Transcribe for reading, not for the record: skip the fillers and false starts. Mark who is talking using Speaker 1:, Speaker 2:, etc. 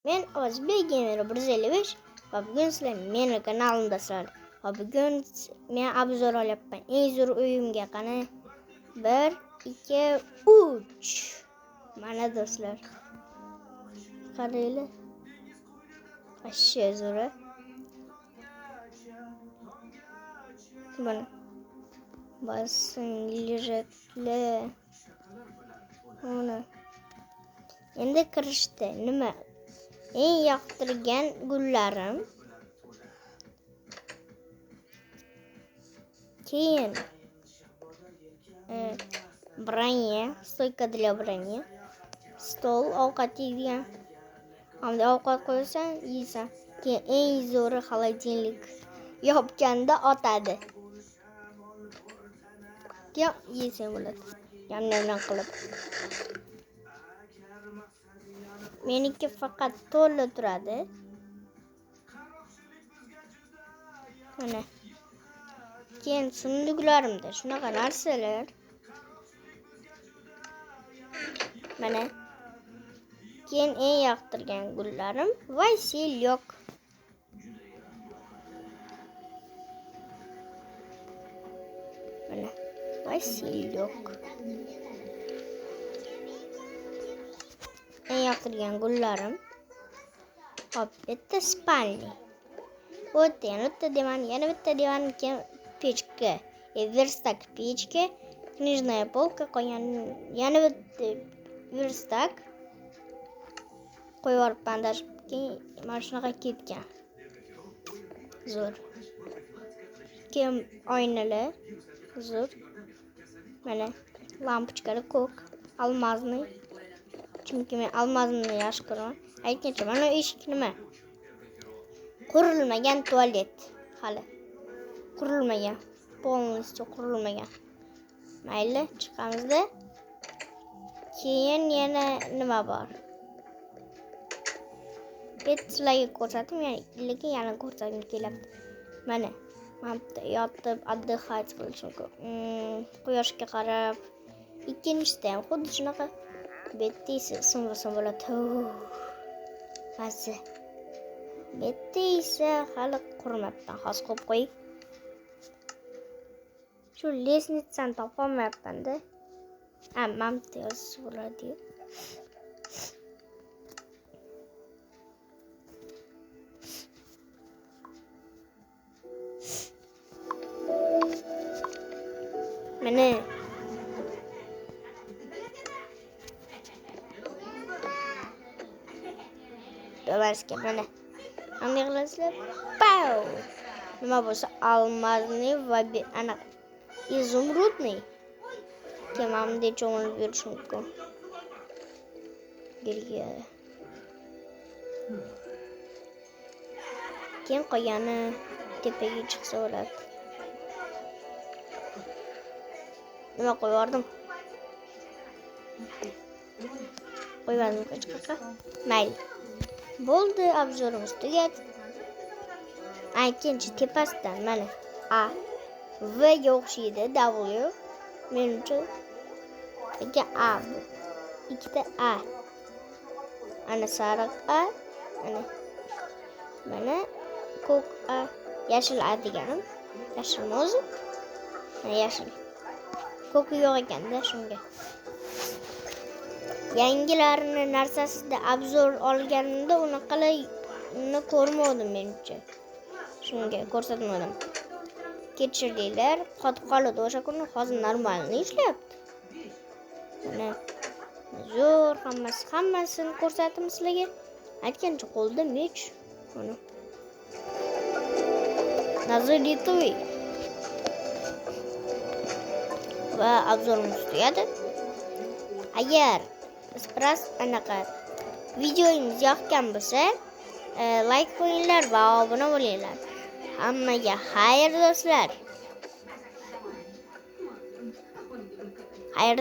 Speaker 1: Men Ozbek Gamer 155 va bugun sizlar meni kanalimdasizlar. Va bugun men obzor olyapman. Eng zo'r o'yinga qani 1 2 3. Mana do'stlar. Qaranglar. Ashyo zo'ri. Mana. Basinglikli. Mana. Endi kirishdi. Nima? Eng yoqtirgan gullarim. Keyin branya, stoyka для branya. Stol ovqat yeydigan. Hamda ovqat qo'ysan, yeysan. Keyin eng zo'ri холодильник. Yopganda otadi. Keyin yeysan bo'ladi. Yam-yam qilib. Meniki faqat to'la turadi. Mana. Keyin sunduklarimda shunaqa narsalar. Mana. Keyin eng yoqtirgan gullarim Vasilyok. Mana. Vasilyok. Eng yoqtirgan gullarim. Hop, bitta spalni. O'tda deman, yana bitta deman, keyin pechka, verstak pechka, knижная полка qo'ygan, yana bitta verstak qo'yib yuborib bandaj, keyin mana shunaqa ketgan. Zo'r. Keyin oynalar zo'r. Mana lampochkali ko'k, almazniy. Chunki men almazni yaxshi ko'raman. Aytgancha mana eshik nima? Qurilmagan tualet hali. Qurilmagan. Полностью qurilmagan. Mayli, chiqamizda. Keyin yana nima bor? Sizlarga ko'rsatdim, lekin yana ko'rsatgim kelyapti. Mana, mana yotib отдыхать qilish mumkin. Quyoshga qarab. Ikkinchisida ham xuddi shunaqa. Bitta esa so'ngrasa bo'ladi. Mazza. Bitta esa hali qurmabman. Hozir qo'yib qo'ying. Shu lesnitsani topolmayapman-da. Mamta yozsa bo'ladi. Mana Dolarska mana. Hamma yig'lasizlar. Pau. Nima bo'lsa almazniy va ana izumrudniy. Kemamda cho'milib yurish mumkin. Birga. Keyin qo'yani tepaga chiqsa bo'ladi. Nima qo'yardim? Qo'ymadim hech qayerga. Mayli. Bo'ldi, obzorimiz tugadi. Ikkinchi tepasidan mana A V ga o'xshaydi, W. Menimcha ikkita A bu. Ikkita A. Ana sariq A, ana. Mana ko'k A, yashil A deganim. Yashil o'zi. Yashil. Ko'k yo'q ekanda shunga. Yangilarni narsasida obzor olganimda unaqalarni ko'rmadim menimcha. Shunga ko'rsatmadim. Kechiringlar, qotib qoldi o'sha kuni, hozir normalni ishlayapti. Mana zo'r hammasini ko'rsatdim sizlarga. Aytgancha qo'lda mech. Mana. Nazaritoy. Va obzorimiz tugadi. Agar Spras anaqa videoyimiz yoqgan bo'lsa, like qo'yinglar va obuna bo'linglar. Hammaga xayr do'stlar. Xayr